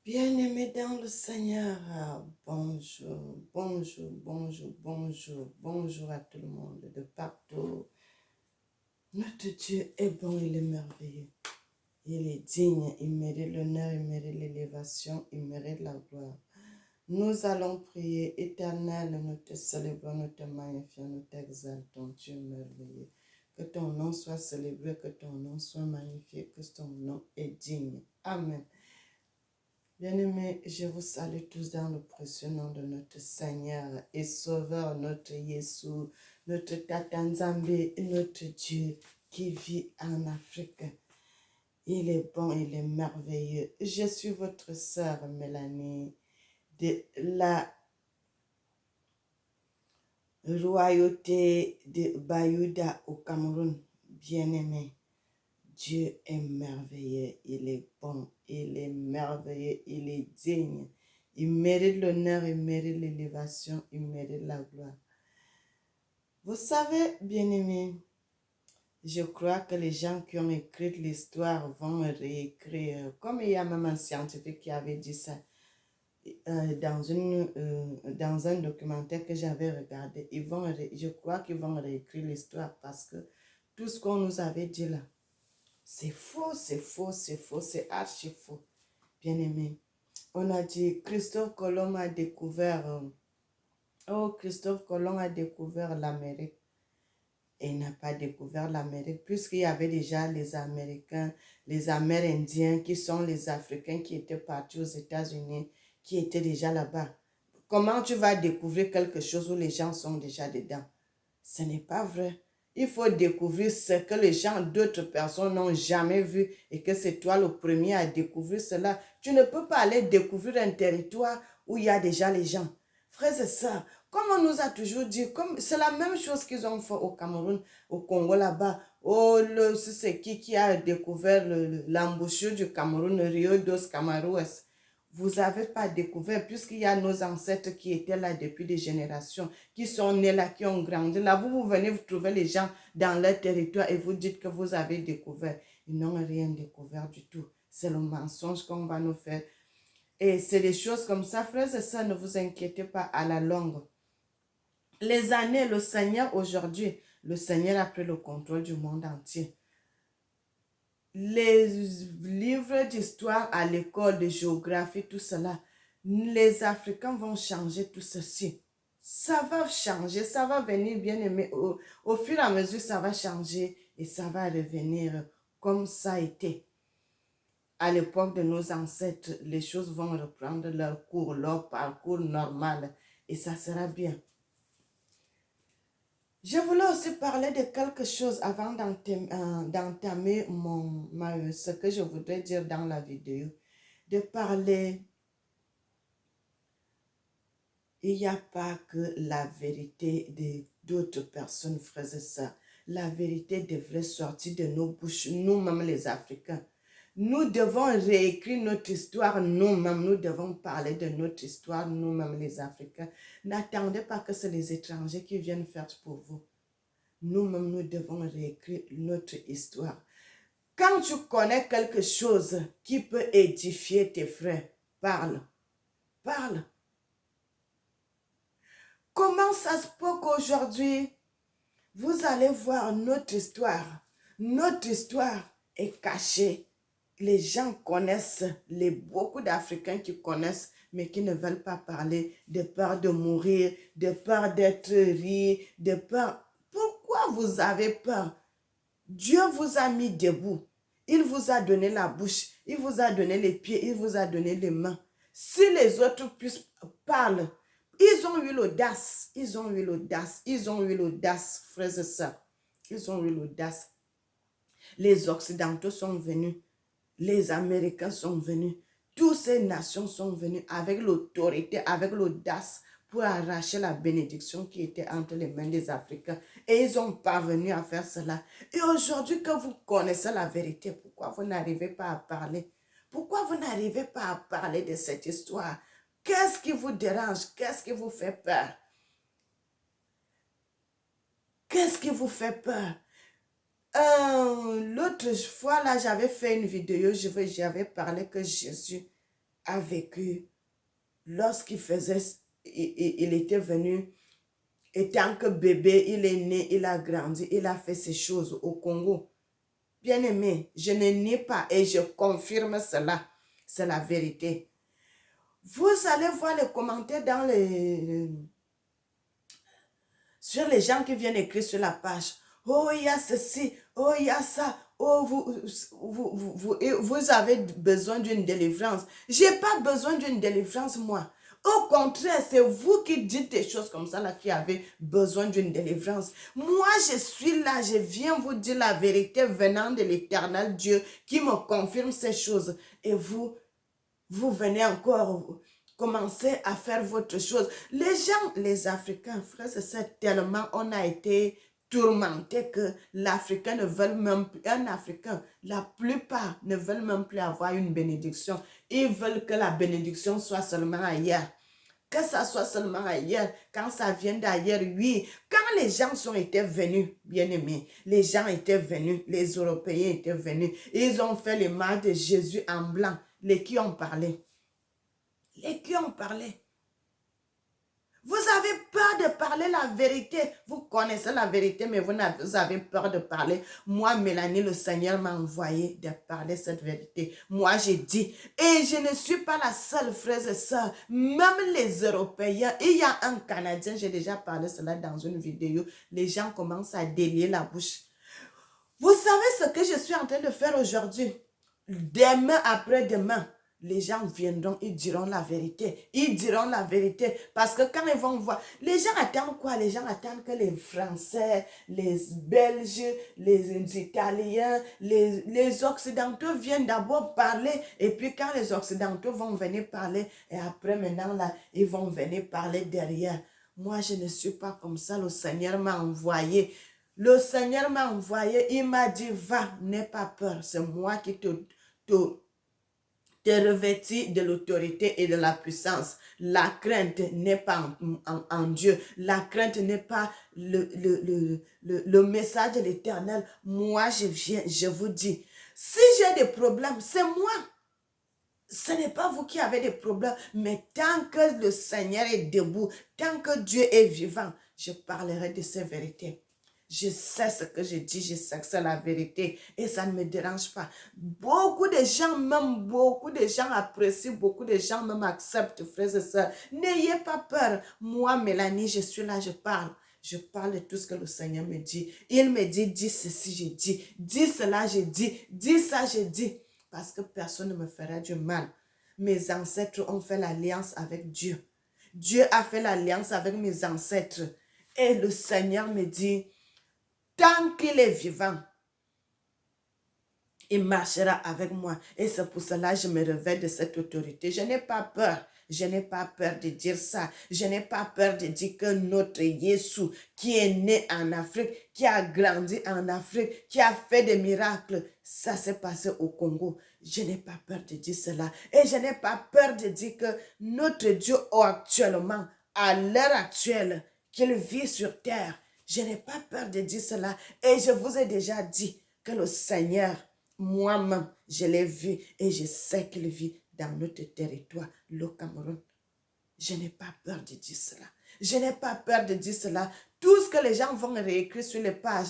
Bien-aimés dans le Seigneur, bonjour, bonjour, bonjour, bonjour, bonjour à tout le monde de partout. Notre Dieu est bon, il est merveilleux. Il est digne, il mérite l'honneur, il mérite l'élévation, il mérite la gloire. Nous allons prier, Éternel, nous te célébrons, nous te magnifions, nous t'exaltons, Dieu merveilleux. Que ton nom soit célébré, que ton nom soit magnifié, que ton nom est digne. Amen. Bien-aimés, je vous salue tous dans le précieux nom de notre Seigneur et Sauveur, notre Jésus, notre Tata Nzambe, notre Dieu qui vit en Afrique. Il est bon, il est merveilleux. Je suis votre sœur Mélanie de la royauté de Bayouda au Cameroun. Bien-aimé, Dieu est merveilleux, il est bon, il est merveilleux, il est digne. Il mérite l'honneur, il mérite l'élévation, il mérite la gloire. Vous savez, bien-aimés, je crois que les gens qui ont écrit l'histoire vont réécrire. Comme il y a même un scientifique qui avait dit ça dans un documentaire que j'avais regardé. Je crois qu'ils vont réécrire l'histoire parce que tout ce qu'on nous avait dit là, c'est faux, c'est faux, c'est faux, c'est archi faux. Bien-aimé, on a dit Christophe Colomb a découvert, Christophe Colomb a découvert l'Amérique. Et il n'a pas découvert l'Amérique puisqu'il y avait déjà les Américains, les Amérindiens qui sont les Africains qui étaient partis aux États-Unis, qui étaient déjà là-bas. Comment tu vas découvrir quelque chose où les gens sont déjà dedans? Ce n'est pas vrai. Il faut découvrir ce que les gens, d'autres personnes n'ont jamais vu et que c'est toi le premier à découvrir cela. Tu ne peux pas aller découvrir un territoire où il y a déjà les gens. Frères et sœurs, comme on nous a toujours dit, c'est la même chose qu'ils ont fait au Cameroun, au Congo là-bas. Oh, c'est qui a découvert l'embouchure du Cameroun, Rio dos Camaroues. Vous n'avez pas découvert, puisqu'il y a nos ancêtres qui étaient là depuis des générations, qui sont nés là, qui ont grandi là. Vous venez, vous trouvez les gens dans leur territoire et vous dites que vous avez découvert. Ils n'ont rien découvert du tout. C'est le mensonge qu'on va nous faire. Et c'est des choses comme ça, frères et sœurs, ne vous inquiétez pas à la longue. Les années, le Seigneur aujourd'hui, le Seigneur a pris le contrôle du monde entier. Les livres d'histoire à l'école de géographie, tout cela, les Africains vont changer tout ceci. Ça va changer, ça va venir bien aimé. Au fur et à mesure, ça va changer et ça va revenir comme ça a été. À l'époque de nos ancêtres, les choses vont reprendre leur cours, leur parcours normal et ça sera bien. Je voulais aussi parler de quelque chose avant d'entamer ce que je voudrais dire dans la vidéo. De parler, il n'y a pas que la vérité d'autres personnes, frères et sœurs. La vérité devrait sortir de nos bouches, nous-mêmes les Africains. Nous devons réécrire notre histoire nous-mêmes. Nous devons parler de notre histoire nous-mêmes les Africains. N'attendez pas que c'est les étrangers qui viennent faire pour vous. Nous-mêmes, nous devons réécrire notre histoire. Quand tu connais quelque chose qui peut édifier tes frères, parle. Parle. Comment ça se peut qu'aujourd'hui, vous allez voir notre histoire. Notre histoire est cachée. Les gens connaissent, beaucoup d'Africains qui connaissent, mais qui ne veulent pas parler de peur de mourir, de peur d'être ri, de peur. Pourquoi vous avez peur? Dieu vous a mis debout. Il vous a donné la bouche, il vous a donné les pieds, il vous a donné les mains. Si les autres parlent, ils ont eu l'audace, ils ont eu l'audace, ils ont eu l'audace, frères et sœurs. Ils ont eu l'audace. Les Occidentaux sont venus, les Américains sont venus, toutes ces nations sont venues avec l'autorité, avec l'audace pour arracher la bénédiction qui était entre les mains des Africains. Et ils ont parvenu à faire cela. Et aujourd'hui que vous connaissez la vérité, pourquoi vous n'arrivez pas à parler? Pourquoi vous n'arrivez pas à parler de cette histoire? Qu'est-ce qui vous dérange? Qu'est-ce qui vous fait peur? Qu'est-ce qui vous fait peur? L'autre fois, là, j'avais fait une vidéo, j'avais parlé que Jésus a vécu lorsqu'il faisait, il était venu, et tant que bébé, il est né, il a grandi, il a fait ces choses au Congo. Bien-aimé, je ne nie pas et je confirme cela. C'est la vérité. Vous allez voir les commentaires sur les gens qui viennent écrire sur la page. Oh, il y a ceci. Oh, il y a ça. Oh, vous avez besoin d'une délivrance. Je n'ai pas besoin d'une délivrance, moi. Au contraire, c'est vous qui dites des choses comme ça, là, qui avez besoin d'une délivrance. Moi, je suis là, je viens vous dire la vérité venant de l'Éternel Dieu qui me confirme ces choses. Et vous venez encore commencer à faire votre chose. Les gens, les Africains, frères, c'est tellement, on a été tourmentés que l'Africain ne veut même plus, un Africain, la plupart ne veulent même plus avoir une bénédiction. Ils veulent que la bénédiction soit seulement ailleurs. Que ça soit seulement ailleurs, quand ça vient d'ailleurs, oui. Quand les gens sont été venus, bien aimés, les gens étaient venus, les Européens étaient venus, ils ont fait les mains de Jésus en blanc. Les qui ont parlé. Les qui ont parlé. Vous avez peur de parler la vérité. Vous connaissez la vérité, mais vous avez peur de parler. Moi, Mélanie, le Seigneur m'a envoyé de parler cette vérité. Moi, j'ai dit, et je ne suis pas la seule, frères et sœurs. Même les Européens, il y a un Canadien, j'ai déjà parlé cela dans une vidéo. Les gens commencent à délier la bouche. Vous savez ce que je suis en train de faire aujourd'hui? Demain, après-demain, les gens viendront, ils diront la vérité. Ils diront la vérité. Parce que quand ils vont voir, les gens attendent quoi? Les gens attendent que les Français, les Belges, les Italiens, les Occidentaux viennent d'abord parler. Et puis quand les Occidentaux vont venir parler, et après maintenant, là, ils vont venir parler derrière. Moi, je ne suis pas comme ça. Le Seigneur m'a envoyé. Le Seigneur m'a envoyé. Il m'a dit, va, n'aie pas peur. C'est moi qui te revêtis de l'autorité et de la puissance. La crainte n'est pas en Dieu. La crainte n'est pas le message de l'Éternel. Moi, je viens, je vous dis, si j'ai des problèmes, c'est moi. Ce n'est pas vous qui avez des problèmes, mais tant que le Seigneur est debout, tant que Dieu est vivant, je parlerai de ces vérités. Je sais ce que je dis, je sais que c'est la vérité et ça ne me dérange pas. Beaucoup de gens apprécient, beaucoup de gens même acceptent, frères et sœurs. N'ayez pas peur. Moi, Mélanie, je suis là, je parle. Je parle de tout ce que le Seigneur me dit. Il me dit, dis ceci, je dis. Dis cela, je dis. Dis ça, je dis. Parce que personne ne me fera du mal. Mes ancêtres ont fait l'alliance avec Dieu. Dieu a fait l'alliance avec mes ancêtres. Et le Seigneur me dit, tant qu'il est vivant, il marchera avec moi. Et c'est pour cela que je me révèle de cette autorité. Je n'ai pas peur. Je n'ai pas peur de dire ça. Je n'ai pas peur de dire que notre Jésus, qui est né en Afrique, qui a grandi en Afrique, qui a fait des miracles, ça s'est passé au Congo. Je n'ai pas peur de dire cela. Et je n'ai pas peur de dire que notre Dieu actuellement, à l'heure actuelle, qu'il vit sur terre, je n'ai pas peur de dire cela. Et je vous ai déjà dit que le Seigneur, moi-même, je l'ai vu et je sais qu'il vit dans notre territoire, le Cameroun. Je n'ai pas peur de dire cela. Je n'ai pas peur de dire cela. Tout ce que les gens vont réécrire sur les pages,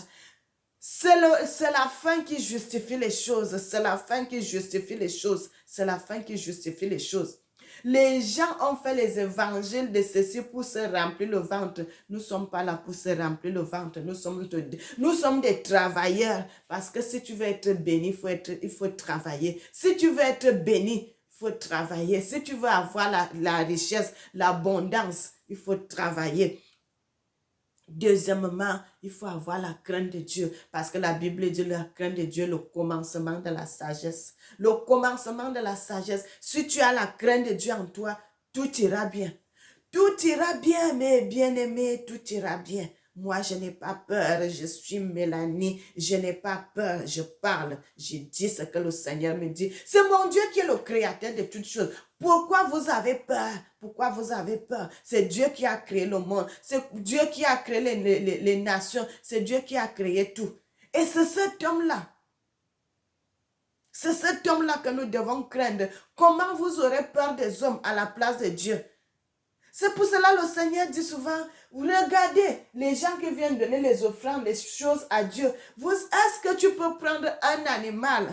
c'est la fin qui justifie les choses. C'est la fin qui justifie les choses. C'est la fin qui justifie les choses. Les gens ont fait les évangiles de ceci pour se remplir le ventre. Nous ne sommes pas là pour se remplir le ventre. Nous sommes des travailleurs. Parce que si tu veux être béni, il faut travailler. Si tu veux être béni, il faut travailler. Si tu veux avoir la richesse, l'abondance, il faut travailler. Deuxièmement, il faut avoir la crainte de Dieu parce que la Bible dit la crainte de Dieu, le commencement de la sagesse. Le commencement de la sagesse. Si tu as la crainte de Dieu en toi, tout ira bien. Tout ira bien, mes bien-aimés, tout ira bien. Moi, je n'ai pas peur, je suis Mélanie, je n'ai pas peur, je parle, je dis ce que le Seigneur me dit. C'est mon Dieu qui est le créateur de toutes choses. Pourquoi vous avez peur? Pourquoi vous avez peur? C'est Dieu qui a créé le monde, c'est Dieu qui a créé les nations, c'est Dieu qui a créé tout. Et c'est cet homme-là, C'est cet homme-là que nous devons craindre. Comment vous aurez peur des hommes à la place de Dieu? C'est pour cela que le Seigneur dit souvent, regardez les gens qui viennent donner les offrandes, les choses à Dieu. Est-ce que tu peux prendre un animal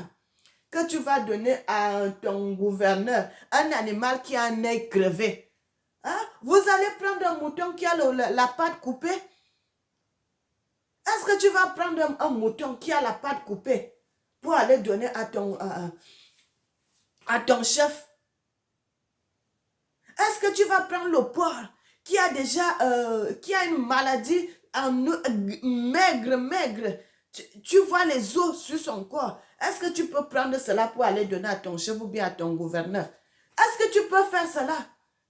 que tu vas donner à ton gouverneur, un animal qui a un œil crevé? Hein? Vous allez prendre un mouton qui a la patte coupée? Est-ce que tu vas prendre un mouton qui a la patte coupée pour aller donner à ton chef? Est-ce que tu vas prendre le porc qui a déjà qui a une maladie maigre? Tu vois les os sur son corps. Est-ce que tu peux prendre cela pour aller donner à ton chef ou bien à ton gouverneur? Est-ce que tu peux faire cela?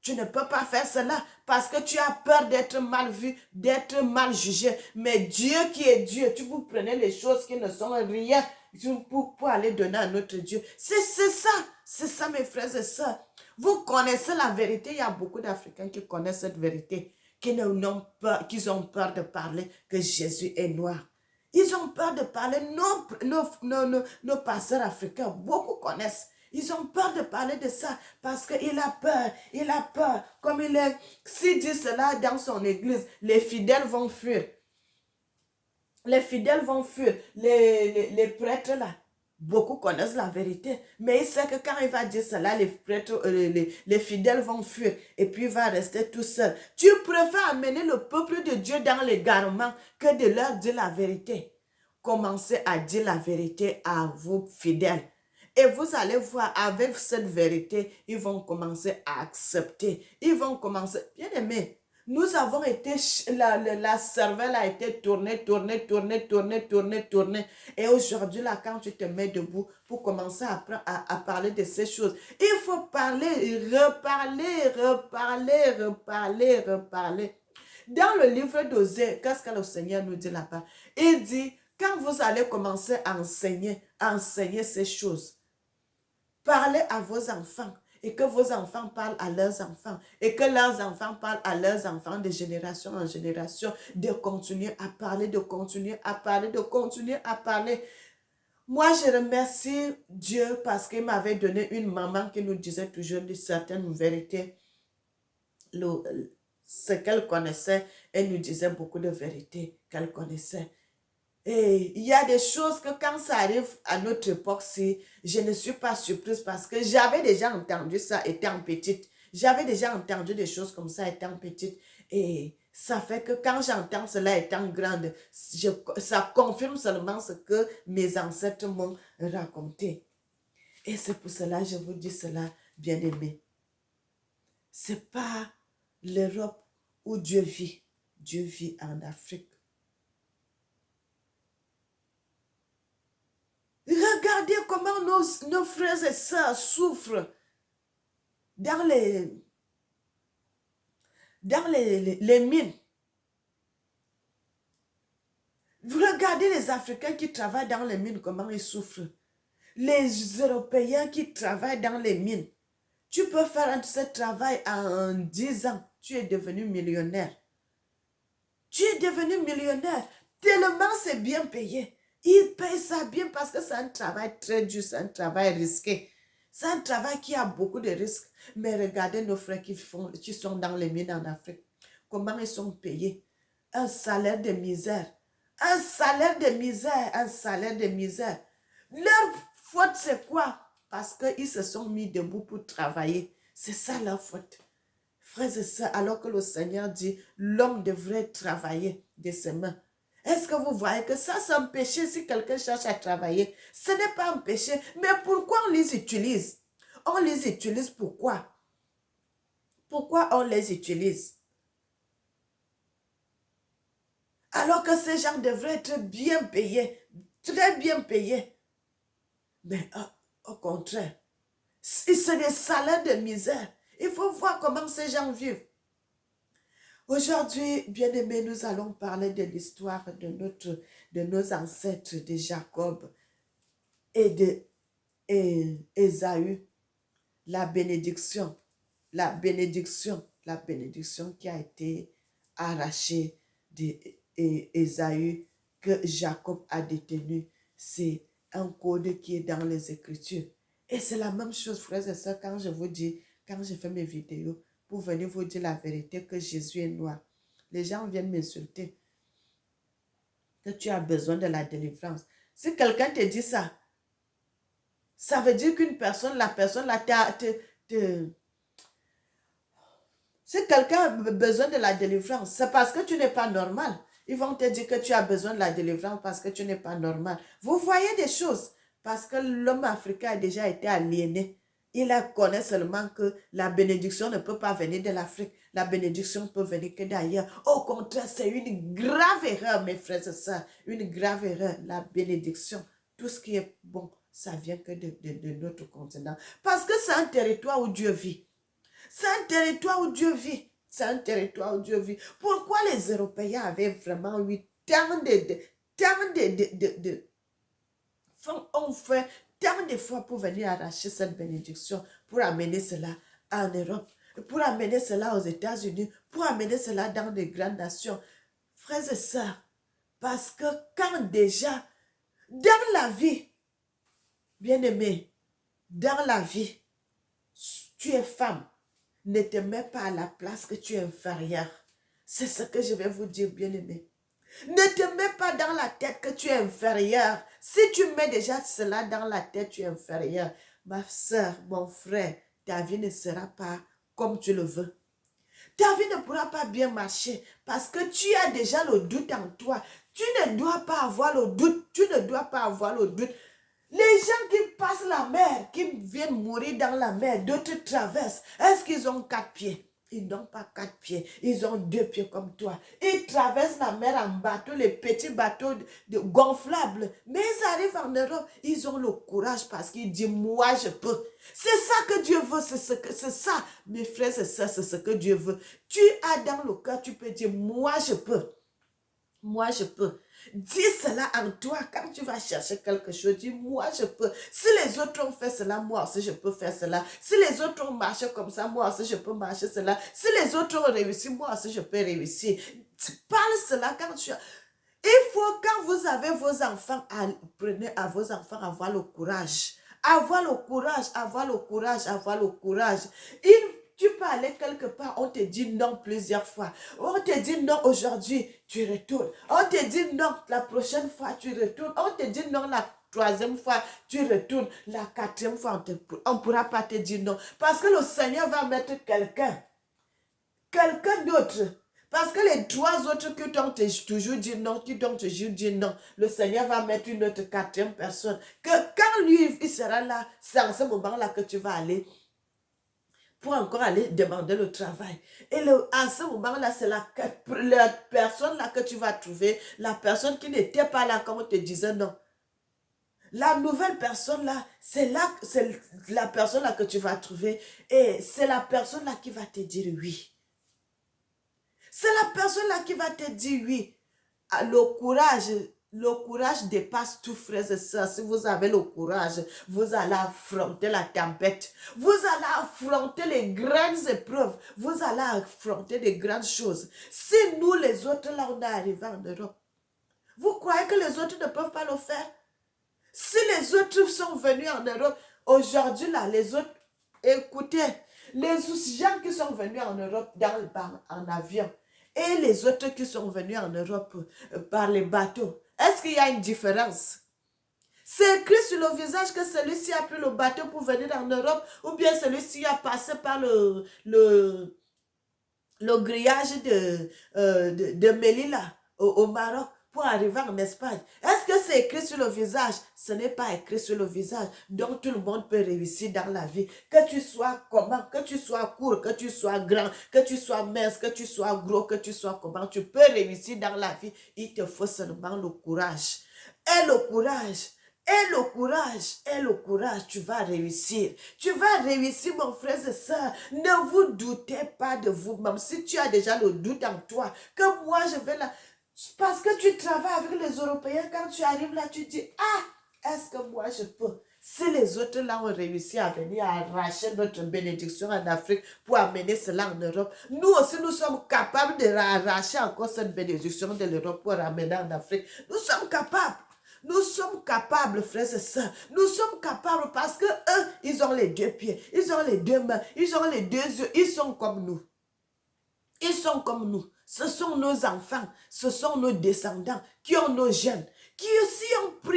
Tu ne peux pas faire cela parce que tu as peur d'être mal vu, d'être mal jugé. Mais Dieu qui est Dieu, tu vous prenez les choses qui ne sont rien pour aller donner à notre Dieu. C'est ça mes frères et sœurs. Vous connaissez la vérité. Il y a beaucoup d'Africains qui connaissent cette vérité, qui ont peur de parler que Jésus est noir. Ils ont peur de parler. Nos pasteurs africains, beaucoup connaissent. Ils ont peur de parler de ça parce qu'il a peur. Comme s'il dit cela dans son église, les fidèles vont fuir. Les fidèles vont fuir. Les prêtres là, beaucoup connaissent la vérité. Mais il sait que quand il va dire cela, les prêtres, les fidèles vont fuir. Et puis il va rester tout seul. Tu préfères amener le peuple de Dieu dans l'égarement que de leur dire la vérité. Commencez à dire la vérité à vos fidèles. Et vous allez voir, avec cette vérité, ils vont commencer à accepter. Ils vont commencer, bien aimé, nous avons été, la cervelle a été tournée. Et aujourd'hui, là, quand tu te mets debout pour commencer à parler de ces choses, il faut parler, reparler. Dans le livre d'Osée, qu'est-ce que le Seigneur nous dit là-bas? Il dit, quand vous allez commencer à enseigner ces choses, parlez à vos enfants et que vos enfants parlent à leurs enfants et que leurs enfants parlent à leurs enfants de génération en génération, de continuer à parler. Moi, je remercie Dieu parce qu'il m'avait donné une maman qui nous disait toujours de certaines vérités. Ce qu'elle connaissait, elle nous disait beaucoup de vérités qu'elle connaissait. Et il y a des choses que quand ça arrive à notre époque-ci, je ne suis pas surprise parce que j'avais déjà entendu ça étant petite. J'avais déjà entendu des choses comme ça étant petite. Et ça fait que quand j'entends cela étant grande, ça confirme seulement ce que mes ancêtres m'ont raconté. Et c'est pour cela que je vous dis cela, bien-aimés. Ce n'est pas l'Europe où Dieu vit. Dieu vit en Afrique. Regardez comment nos frères et sœurs souffrent dans les mines. Vous regardez les Africains qui travaillent dans les mines, comment ils souffrent. Les Européens qui travaillent dans les mines. Tu peux faire ce travail en 10 ans. Tu es devenu millionnaire. Tellement c'est bien payé. Ils payent ça bien parce que c'est un travail très dur, c'est un travail risqué. C'est un travail qui a beaucoup de risques. Mais regardez nos frères qui sont dans les mines en Afrique. Comment ils sont payés? Un salaire de misère. Leur faute, c'est quoi? Parce qu'ils se sont mis debout pour travailler. C'est ça leur faute. Frères et sœurs, alors que le Seigneur dit, l'homme devrait travailler de ses mains. Est-ce que vous voyez que ça, c'est un péché si quelqu'un cherche à travailler? Ce n'est pas un péché. Mais pourquoi on les utilise? On les utilise pourquoi? Pourquoi on les utilise? Alors que ces gens devraient être bien payés, très bien payés. Mais au contraire, c'est des salaires de misère. Il faut voir comment ces gens vivent. Aujourd'hui, bien-aimés, nous allons parler de l'histoire de nos ancêtres, de Jacob et d'Ésaü. La bénédiction qui a été arrachée d'Ésaü, que Jacob a détenue, c'est un code qui est dans les Écritures. Et c'est la même chose, frères et sœurs, quand je vous dis, quand je fais mes vidéos, pour venir vous dire la vérité que Jésus est noir. Les gens viennent m'insulter que tu as besoin de la délivrance. Si quelqu'un te dit ça, ça veut dire qu'une personne, la personne là, si quelqu'un a besoin de la délivrance, c'est parce que tu n'es pas normal. Ils vont te dire que tu as besoin de la délivrance parce que tu n'es pas normal. Vous voyez des choses parce que l'homme africain a déjà été aliéné. Il connaît seulement que la bénédiction ne peut pas venir de l'Afrique. La bénédiction peut venir que d'ailleurs. Au contraire, c'est une grave erreur, mes frères et sœurs. Une grave erreur. La bénédiction, tout ce qui est bon, ça vient que de notre continent. Parce que c'est un territoire où Dieu vit. C'est un territoire où Dieu vit. C'est un territoire où Dieu vit. Pourquoi les Européens avaient vraiment eu ont fait tant d'efforts pour venir arracher cette bénédiction, pour amener cela en Europe, pour amener cela aux États-Unis, pour amener cela dans des grandes nations. Frères et sœurs, parce que quand déjà, dans la vie, bien-aimé, dans la vie, tu es femme, ne te mets pas à la place que tu es inférieur. C'est ce que je vais vous dire, bien-aimé. Ne te mets pas dans la tête que tu es inférieur. Si tu mets déjà cela dans la tête, tu es inférieur. Ma soeur, mon frère, ta vie ne sera pas comme tu le veux. Ta vie ne pourra pas bien marcher parce que tu as déjà le doute en toi. Tu ne dois pas avoir le doute. Tu ne dois pas avoir le doute. Les gens qui passent la mer, qui viennent mourir dans la mer, d'autres traversent. Est-ce qu'ils ont 4 pieds? Ils n'ont pas 4 pieds. Ils ont 2 pieds comme toi. Ils traversent la mer en bateau, les petits bateaux gonflables. Mais ils arrivent en Europe. Ils ont le courage parce qu'ils disent, moi je peux. C'est ça que Dieu veut. C'est ça, mes frères et sœurs, c'est ce que Dieu veut. Tu as dans le cœur, tu peux dire, moi je peux. Moi, je peux. Dis cela en toi. Quand tu vas chercher quelque chose, dis moi, je peux. Si les autres ont fait cela, moi aussi, je peux faire cela. Si les autres ont marché comme ça, moi aussi, je peux marcher cela. Si les autres ont réussi, moi aussi, je peux réussir. Parle cela quand tu as... Il faut, quand vous avez vos enfants, prenez à vos enfants avoir le courage. Avoir le courage, avoir le courage, avoir le courage. Tu peux aller quelque part, on te dit non plusieurs fois. On te dit non aujourd'hui, tu retournes. On te dit non la prochaine fois, tu retournes. On te dit non la 3e fois, tu retournes. La 4e fois, on ne pourra pas te dire non. Parce que le Seigneur va mettre quelqu'un d'autre. Parce que les 3 autres qui t'ont toujours dit non, qui t'ont toujours dit non, le Seigneur va mettre une autre 4e personne. Que quand lui, il sera là, c'est en ce moment-là que tu vas aller pour encore aller demander le travail. Et à ce moment-là, c'est la personne là que tu vas trouver, la personne qui n'était pas là quand on te disait non. La nouvelle personne là, c'est la personne là que tu vas trouver et c'est la personne là qui va te dire oui. C'est la personne là qui va te dire oui. Le courage dépasse tout, frères et sœurs. Si vous avez le courage, vous allez affronter la tempête. Vous allez affronter les grandes épreuves. Vous allez affronter des grandes choses. Si nous, les autres, là, on est arrivés en Europe, vous croyez que les autres ne peuvent pas le faire? Si les autres sont venus en Europe, aujourd'hui, là, les autres, écoutez, les gens qui sont venus en Europe en avion, et les autres qui sont venus en Europe par les bateaux, est-ce qu'il y a une différence? C'est écrit sur le visage que celui-ci a pris le bateau pour venir en Europe ou bien celui-ci a passé par le grillage de Melilla au Maroc pour arriver en Espagne. Est-ce que c'est écrit sur le visage? Ce n'est pas écrit sur le visage. Donc tout le monde peut réussir dans la vie. Que tu sois comment, que tu sois court, que tu sois grand, que tu sois mince, que tu sois gros, que tu sois comment, tu peux réussir dans la vie. Il te faut seulement le courage. Et le courage. Et le courage, tu vas réussir. Tu vas réussir, mon frère et soeur. Ne vous doutez pas de vous-même. Si tu as déjà le doute en toi, que moi je vais là... Parce que tu travailles avec les Européens, quand tu arrives là, tu dis, ah, est-ce que moi je peux? Si les autres là ont réussi à venir arracher notre bénédiction en Afrique pour amener cela en Europe, nous aussi nous sommes capables de arracher encore cette bénédiction de l'Europe pour ramener en Afrique. Nous sommes capables. Nous sommes capables, frères et sœurs. Nous sommes capables parce que eux, ils ont les 2 pieds, ils ont les 2 mains, ils ont les 2 yeux. Ils sont comme nous. Ils sont comme nous. Ce sont nos enfants, ce sont nos descendants qui ont nos gènes, qui aussi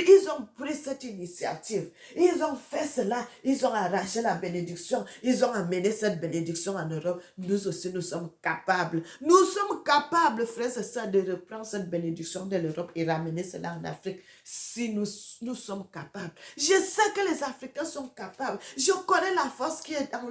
ils ont pris cette initiative. Ils ont fait cela, ils ont arraché la bénédiction, ils ont amené cette bénédiction en Europe. Nous aussi, nous sommes capables. Nous sommes capables, frères et sœurs, de reprendre cette bénédiction de l'Europe et ramener cela en Afrique. Si nous sommes capables. Je sais que les Africains sont capables. Je connais la force qui est dans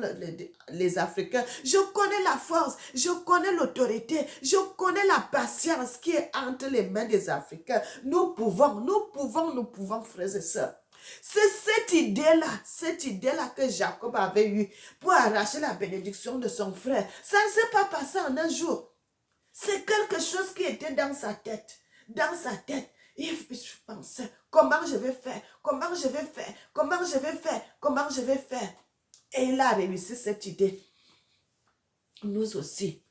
les Africains. Je connais la force, je connais l'autorité, je connais la patience qui est entre les mains des Africains. Nous pouvons, frères et sœurs. C'est cette idée-là que Jacob avait eue pour arracher la bénédiction de son frère. Ça ne s'est pas passé en un jour. C'est quelque chose qui était dans sa tête. Dans sa tête. Il pensait, comment je vais faire, comment je vais faire, comment je vais faire, comment je vais faire. Et il a réussi cette idée. Nous aussi.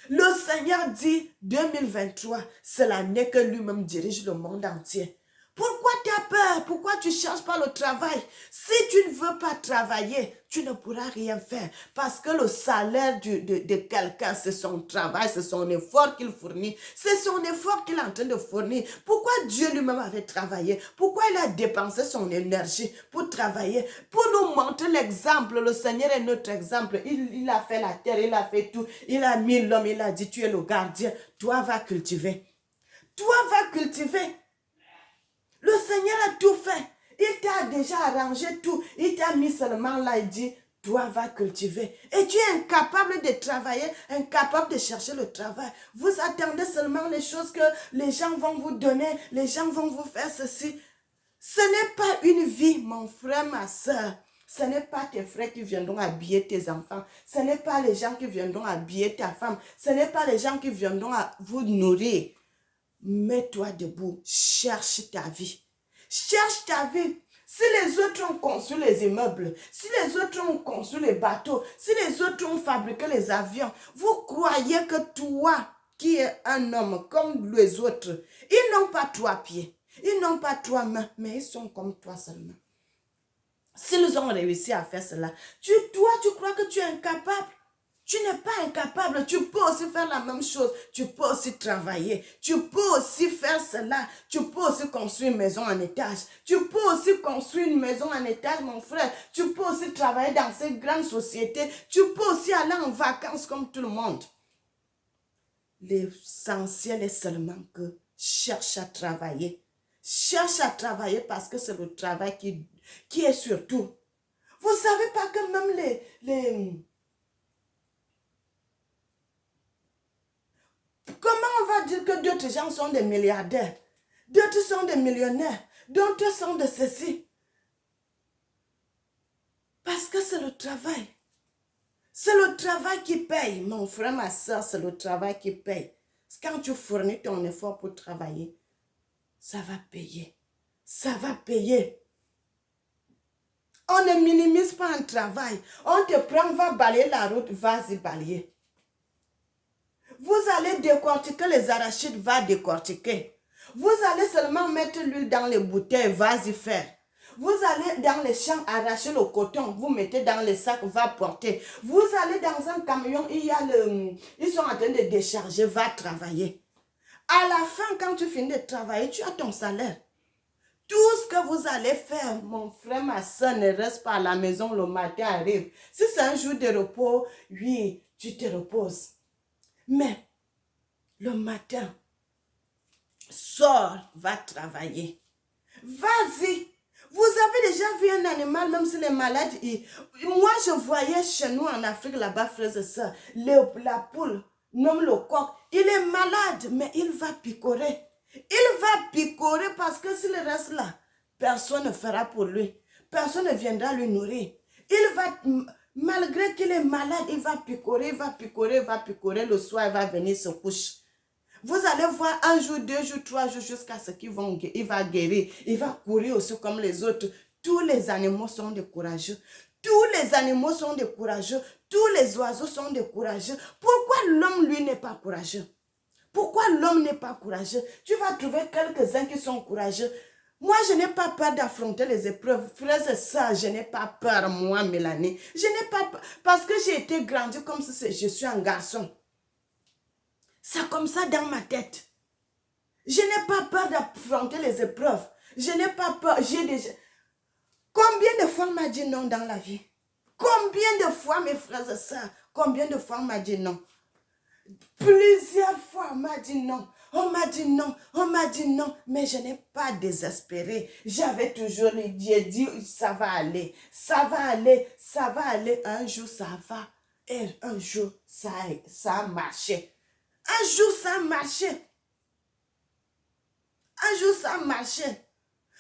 Le Seigneur dit 2023, c'est l'année que lui-même dirige le monde entier. Pourquoi tu as peur? Pourquoi tu ne cherches pas le travail? Si tu ne veux pas travailler, tu ne pourras rien faire. Parce que le salaire de quelqu'un, c'est son travail, c'est son effort qu'il fournit. C'est son effort qu'il est en train de fournir. Pourquoi Dieu lui-même avait travaillé? Pourquoi il a dépensé son énergie pour travailler? Pour nous montrer l'exemple. Le Seigneur est notre exemple. Il a fait la terre, il a fait tout. Il a mis l'homme, il a dit, tu es le gardien. Toi, va cultiver. Toi, va cultiver. Le Seigneur a tout fait. Il t'a déjà arrangé tout. Il t'a mis seulement là, il dit, toi va cultiver. Et tu es incapable de travailler, incapable de chercher le travail. Vous attendez seulement les choses que les gens vont vous donner, les gens vont vous faire ceci. Ce n'est pas une vie, mon frère, ma soeur. Ce n'est pas tes frères qui viendront habiller tes enfants. Ce n'est pas les gens qui viendront habiller ta femme. Ce n'est pas les gens qui viendront vous nourrir. Mets-toi debout, cherche ta vie. Cherche ta vie. Si les autres ont conçu les immeubles, si les autres ont conçu les bateaux, si les autres ont fabriqué les avions, vous croyez que toi, qui es un homme comme les autres, ils n'ont pas 3 pieds, ils n'ont pas 3 mains, mais ils sont comme toi seulement. S'ils ont réussi à faire cela, toi, tu crois que tu es incapable? Tu n'es pas incapable, tu peux aussi faire la même chose, tu peux aussi travailler, tu peux aussi faire cela, tu peux aussi construire une maison en étage, tu peux aussi construire une maison en étage, mon frère, tu peux aussi travailler dans ces grandes sociétés, tu peux aussi aller en vacances comme tout le monde. L'essentiel est seulement que cherche à travailler parce que c'est le travail qui est surtout. Vous ne savez pas que même comment on va dire que d'autres gens sont des milliardaires, d'autres sont des millionnaires, d'autres sont de ceci? Parce que c'est le travail. C'est le travail qui paye, mon frère, ma soeur, c'est le travail qui paye. Quand tu fournis ton effort pour travailler, ça va payer. Ça va payer. On ne minimise pas un travail. On te prend, va balayer la route, vas-y balayer. Vous allez décortiquer les arachides, va décortiquer. Vous allez seulement mettre l'huile dans les bouteilles, vas-y faire. Vous allez dans les champs arracher le coton, vous mettez dans les sacs, va porter. Vous allez dans un camion, ils sont en train de décharger, va travailler. À la fin, quand tu finis de travailler, tu as ton salaire. Tout ce que vous allez faire, mon frère, ma soeur, ne reste pas à la maison, le matin arrive. Si c'est un jour de repos, oui, tu te reposes. Mais le matin, sors, va travailler. Vas-y. Vous avez déjà vu un animal, même si les malades, moi je voyais chez nous en Afrique, là-bas, frères et sœurs, la poule, même le coq, il est malade, mais il va picorer. Il va picorer parce que s'il reste là, personne ne fera pour lui. Personne ne viendra lui nourrir. Il va, malgré qu'il est malade, il va picorer, il va picorer, il va picorer. Le soir, il va venir se coucher. Vous allez voir 1 jour, 2 jours, 3 jours, jusqu'à ce qu'il va guérir. Il va courir aussi comme les autres. Tous les animaux sont des courageux. Tous les animaux sont des courageux. Tous les oiseaux sont des courageux. Pourquoi l'homme, lui, n'est pas courageux? Pourquoi l'homme n'est pas courageux? Tu vas trouver quelques-uns qui sont courageux. Moi, je n'ai pas peur d'affronter les épreuves. Frères et sœurs, je n'ai pas peur, moi, Mélanie. Je n'ai pas peur parce que j'ai été grandi comme si je suis un garçon. C'est comme ça dans ma tête. Je n'ai pas peur d'affronter les épreuves. Je n'ai pas peur. J'ai déjà... Combien de fois on m'a dit non dans la vie? Combien de fois, mes frères et sœurs, combien de fois on m'a dit non? Plusieurs fois, on m'a dit non. On m'a dit non, on m'a dit non, mais je n'ai pas désespéré. J'avais toujours dit, ça va aller, ça va aller, ça va aller. Un jour, ça va. Et un jour, ça a marché. Un jour, ça a marché. Un jour, ça a marché.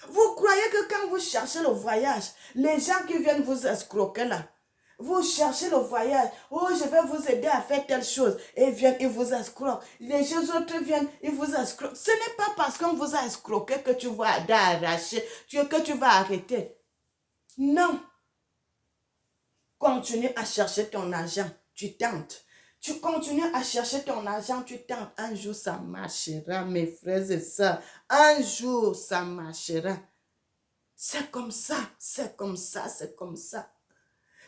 Vous croyez que quand vous cherchez le voyage, les gens qui viennent vous escroquer là, vous cherchez le voyage, oh je vais vous aider à faire telle chose, et ils viennent, ils vous escroquent. Les autres viennent, ils vous escroquent. Ce n'est pas parce qu'on vous a escroqué que tu vas arracher, que tu vas arrêter. Non. Continue à chercher ton argent, tu tentes. Tu continues à chercher ton argent, tu tentes. Un jour, ça marchera, mes frères et sœurs. Un jour, ça marchera. C'est comme ça, c'est comme ça, c'est comme ça.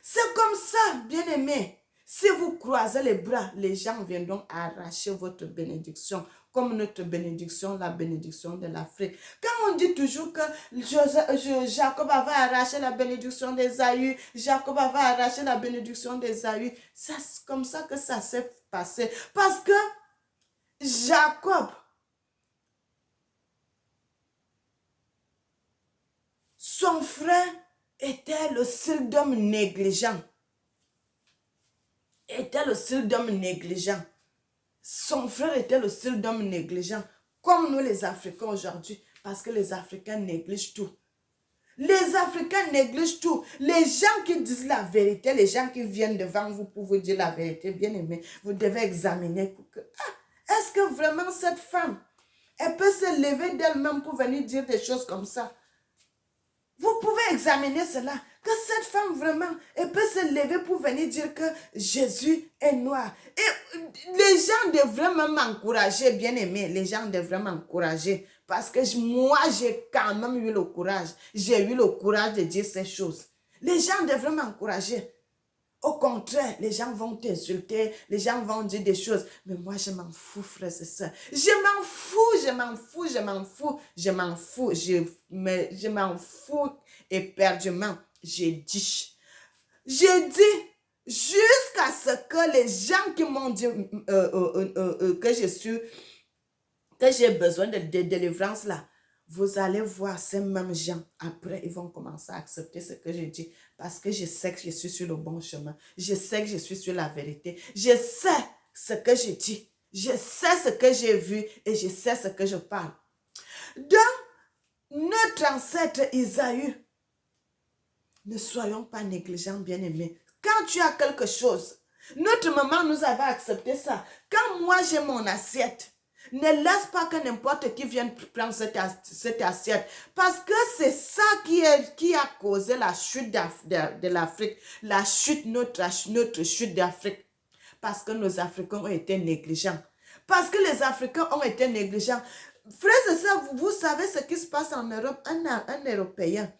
C'est comme ça, bien-aimé. Si vous croisez les bras, les gens viendront arracher votre bénédiction, comme notre bénédiction, la bénédiction de l'Afrique. Quand on dit toujours que Jacob avait arraché la bénédiction d'Ésaü, Jacob avait arraché la bénédiction d'Ésaü, c'est comme ça que ça s'est passé. Parce que Jacob, son frère était le seul d'homme négligent. Son frère était le seul d'homme négligent. Comme nous les Africains aujourd'hui. Parce que les Africains négligent tout. Les Africains négligent tout. Les gens qui disent la vérité, les gens qui viennent devant vous pour vous dire la vérité, bien aimé, vous devez examiner pour que... est-ce que vraiment cette femme, elle peut se lever d'elle-même pour venir dire des choses comme ça? Vous pouvez examiner cela. Que cette femme vraiment, elle peut se lever pour venir dire que Jésus est noir. Et les gens devraient m'encourager, bien aimé. Les gens devraient m'encourager. Parce que moi, j'ai quand même eu le courage. J'ai eu le courage de dire ces choses. Les gens devraient m'encourager. Au contraire, les gens vont t'insulter, les gens vont dire des choses. Mais moi, je m'en fous, frère, c'est ça. Je m'en fous, je m'en fous, je m'en fous, je m'en fous. Je m'en fous éperdument. J'ai dit jusqu'à ce que les gens qui m'ont dit que j'ai besoin de délivrance là, vous allez voir ces mêmes gens, après, ils vont commencer à accepter ce que je dis parce que je sais que je suis sur le bon chemin. Je sais que je suis sur la vérité. Je sais ce que je dis. Je sais ce que j'ai vu et je sais ce que je parle. Donc, notre ancêtre Isaïe, ne soyons pas négligents, bien-aimés. Quand tu as quelque chose, notre maman nous avait accepté ça. Quand moi j'ai mon assiette, ne laisse pas que n'importe qui vienne prendre cette assiette. Parce que c'est ça qui a causé la chute de l'Afrique. La chute, notre chute d'Afrique. Parce que nos Africains ont été négligents. Parce que les Africains ont été négligents. Frères et sœurs, vous savez ce qui se passe en Europe. Un Européen.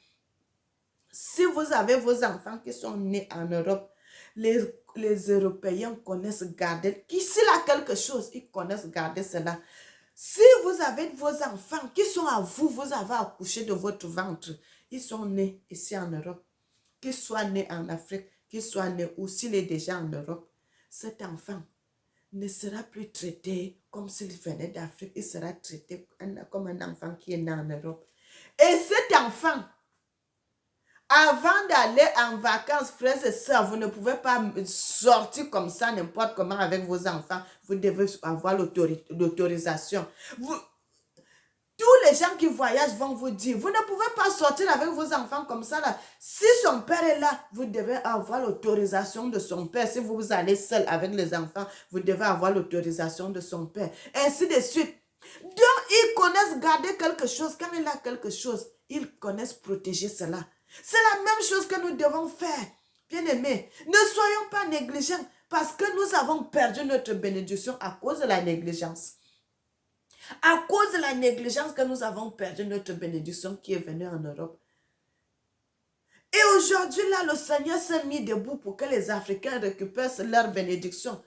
Si vous avez vos enfants qui sont nés en Europe, les Européens connaissent garder. S'il a quelque chose, ils connaissent garder cela. Si vous avez vos enfants qui sont à vous, vous avez accouché de votre ventre, ils sont nés ici en Europe. Qu'ils soient nés en Afrique, qu'ils soient nés ou s'il est déjà en Europe, cet enfant ne sera plus traité comme s'il venait d'Afrique. Il sera traité comme un enfant qui est né en Europe. Et cet enfant, avant d'aller en vacances, frères et sœurs, vous ne pouvez pas sortir comme ça n'importe comment avec vos enfants. Vous devez avoir l'autorisation. Tous les gens qui voyagent vont vous dire, vous ne pouvez pas sortir avec vos enfants comme ça là. Si son père est là, vous devez avoir l'autorisation de son père. Si vous allez seul avec les enfants, vous devez avoir l'autorisation de son père. Ainsi de suite. Donc, ils connaissent garder quelque chose. Quand il a quelque chose, ils connaissent protéger cela. C'est la même chose que nous devons faire. Bien-aimés, ne soyons pas négligents parce que nous avons perdu notre bénédiction à cause de la négligence. À cause de la négligence que nous avons perdu notre bénédiction qui est venue en Europe. Et aujourd'hui, là, le Seigneur s'est mis debout pour que les Africains récupèrent leur bénédiction.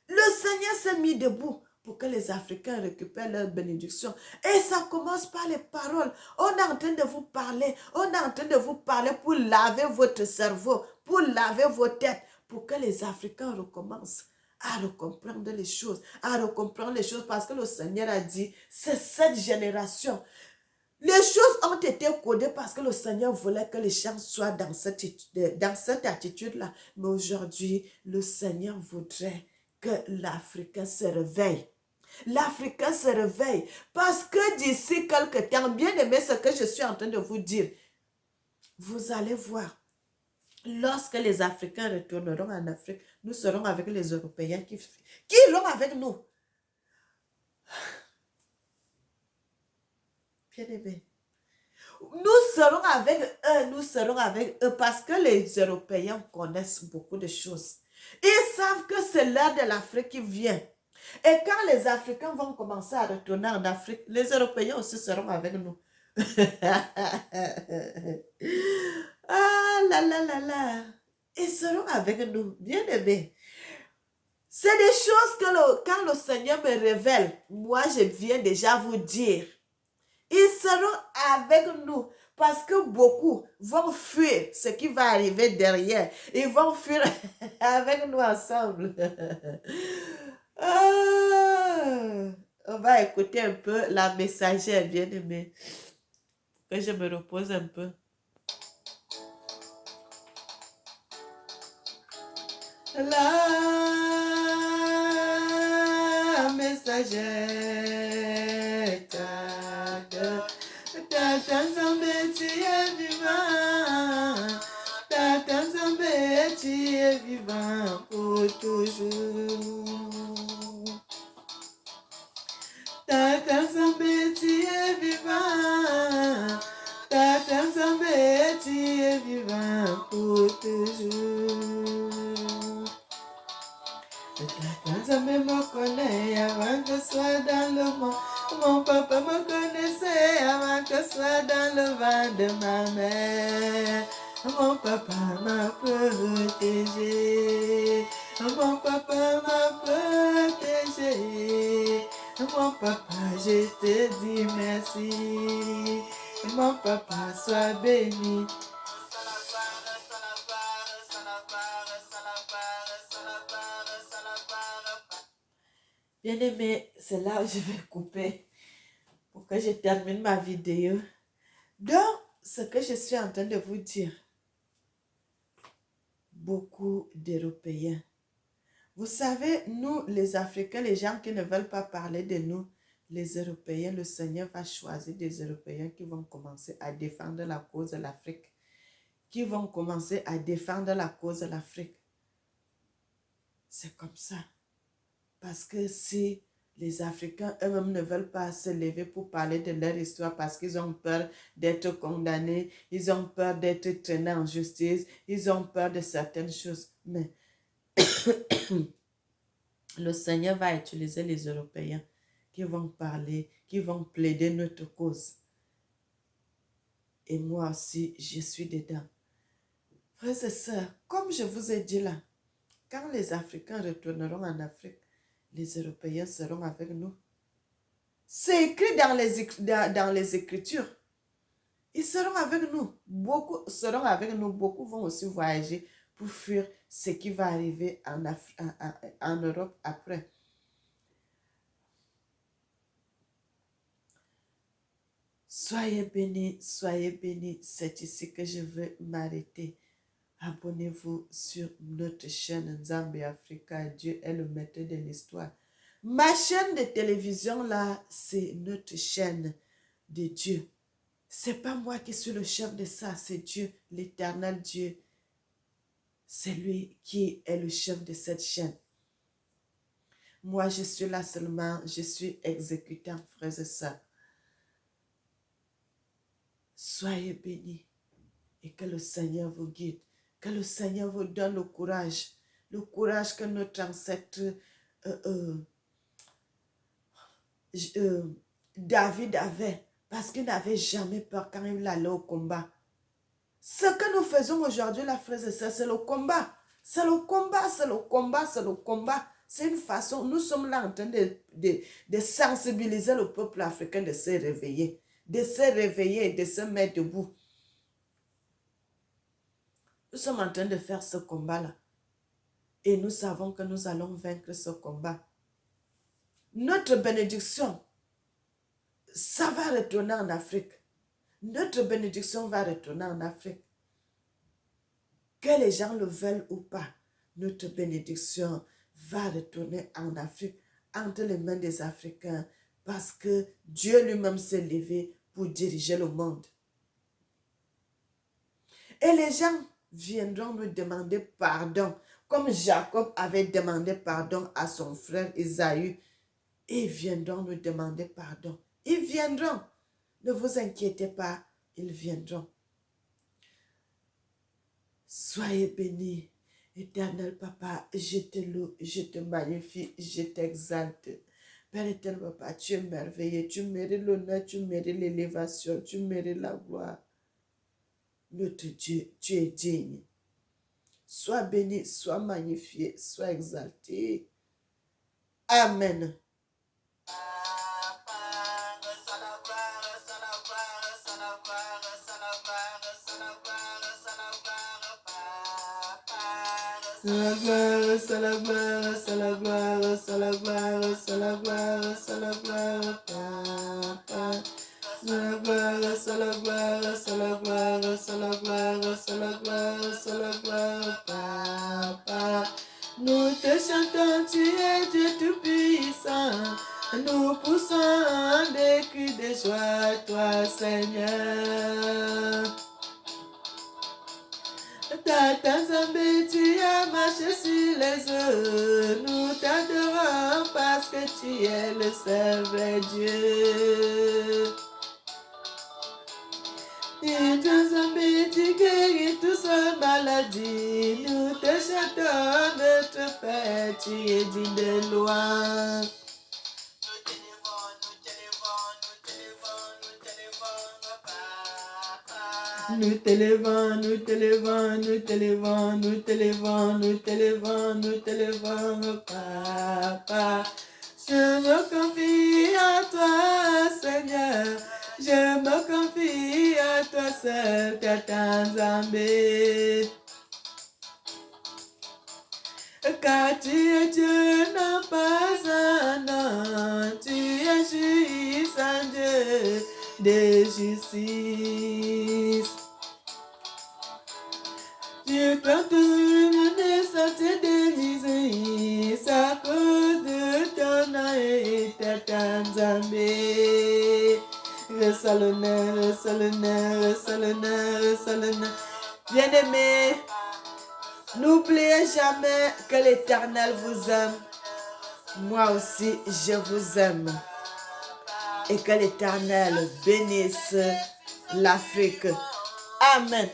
Le Seigneur s'est mis debout pour que les Africains récupèrent leur bénédiction. Et ça commence par les paroles. On est en train de vous parler. On est en train de vous parler pour laver votre cerveau, pour laver vos têtes, pour que les Africains recommencent à recomprendre les choses, parce que le Seigneur a dit, c'est cette génération. Les choses ont été codées parce que le Seigneur voulait que les gens soient dans cette attitude-là. Mais aujourd'hui, le Seigneur voudrait que l'Africain se réveille. L'Africain se réveille parce que d'ici quelque temps, bien aimé ce que je suis en train de vous dire, vous allez voir, lorsque les Africains retourneront en Afrique, nous serons avec les Européens qui iront avec nous. Bien aimé. Nous serons avec eux parce que les Européens connaissent beaucoup de choses. Ils savent que c'est l'heure de l'Afrique qui vient. Et quand les Africains vont commencer à retourner en Afrique, les Européens aussi seront avec nous. Ah là là là là. Ils seront avec nous, bien aimés. C'est des choses que quand le Seigneur me révèle, moi je viens déjà vous dire. Ils seront avec nous parce que beaucoup vont fuir ce qui va arriver derrière. Ils vont fuir avec nous ensemble. Ah, on va écouter un peu la messagère bien-aimée. Que je me repose un peu. La messagère. Tata Nzambe, tu es vivant. Tata Nzambe, tu es vivant pour toujours. Tata Nzambe, tu es vivant. Tata Nzambe, tu es vivant pour toujours. Tata Nzambe me connaît avant que soit dans le monde. Mon papa me connaissait avant que soit dans le ventre de ma mère. Mon papa m'a protégé. Mon papa m'a protégé. Mon papa, je te dis merci. Mon papa, sois béni. Bien aimé, c'est là où je vais couper pour que je termine ma vidéo. Donc, ce que je suis en train de vous dire, beaucoup d'Européens. Vous savez, nous, les Africains, les gens qui ne veulent pas parler de nous, les Européens, le Seigneur va choisir des Européens qui vont commencer à défendre la cause de l'Afrique, qui vont commencer à défendre la cause de l'Afrique. C'est comme ça. Parce que si les Africains eux-mêmes ne veulent pas se lever pour parler de leur histoire parce qu'ils ont peur d'être condamnés, ils ont peur d'être traînés en justice, ils ont peur de certaines choses. Mais le Seigneur va utiliser les Européens qui vont parler, qui vont plaider notre cause. Et moi aussi, je suis dedans. Frères et sœurs, comme je vous ai dit là, quand les Africains retourneront en Afrique, les Européens seront avec nous. C'est écrit dans les Écritures. Ils seront avec nous. Beaucoup seront avec nous. Beaucoup vont aussi voyager pour fuir ce qui va arriver en Europe après. Soyez bénis, soyez bénis. C'est ici que je veux m'arrêter. Abonnez-vous sur notre chaîne Nzambe Africa. Dieu est le maître de l'histoire. Ma chaîne de télévision là, c'est notre chaîne de Dieu. C'est pas moi qui suis le chef de ça, c'est Dieu, l'éternel Dieu. C'est lui qui est le chef de cette chaîne. Moi, je suis là seulement, je suis exécutant, frères et sœurs. Soyez bénis et que le Seigneur vous guide, que le Seigneur vous donne le courage que notre ancêtre David avait, parce qu'il n'avait jamais peur quand il allait au combat. Ce que nous faisons aujourd'hui, la frère et sœurs, c'est le combat. C'est le combat, c'est le combat, c'est le combat. C'est une façon, nous sommes là en train de sensibiliser le peuple africain de se réveiller, de se mettre debout. Nous sommes en train de faire ce combat-là. Et nous savons que nous allons vaincre ce combat. Notre bénédiction, ça va retourner en Afrique. Notre bénédiction va retourner en Afrique. Que les gens le veulent ou pas, notre bénédiction va retourner en Afrique, entre les mains des Africains, parce que Dieu lui-même s'est levé pour diriger le monde. Et les gens viendront nous demander pardon, comme Jacob avait demandé pardon à son frère Ésaü. Ils viendront nous demander pardon. Ils viendront. Ne vous inquiétez pas, ils viendront. Soyez bénis, éternel Papa, je te loue, je te magnifie, je t'exalte. Père éternel Papa, tu es merveilleux, tu mérites l'honneur, tu mérites l'élévation, tu mérites la gloire. Notre Dieu, tu es digne. Sois béni, sois magnifié, sois exalté. Amen. La gloire, c'est la gloire, c'est la gloire, c'est la gloire, c'est la gloire, c'est la gloire, Papa. La gloire, c'est la gloire, c'est la gloire, c'est la gloire, c'est la gloire, c'est la gloire, Papa. Nous te chantons, tu es Dieu tout-puissant. Nous poussons des cris de joie à toi, Seigneur. Tata Zambé, tu as marché sur les eaux. Nous t'adorons parce que tu es le seul vrai Dieu. Tata Zambé, tu guéris toutes ces maladies. Nous te chantons, notre Père, tu es digne de louange. Nous t'élevons, nous t'élevons, nous t'élevons, nous t'élevons, nous t'élevons, nous t'élevons, Papa. Je me confie à toi, Seigneur. Je me confie à toi seul, Tata Nzambé. Car tu es Dieu, non pas un nom. Tu es juste un Dieu de justice. Tu prends tout le santé de misère à cause de ton nom et Tata Nzambé. Reçois l'honneur, reçois l'honneur, reçois l'honneur, reçois l'honneur. Bien-aimés, n'oubliez jamais que l'Éternel vous aime. Moi aussi, je vous aime. Et que l'Éternel bénisse l'Afrique. Amen.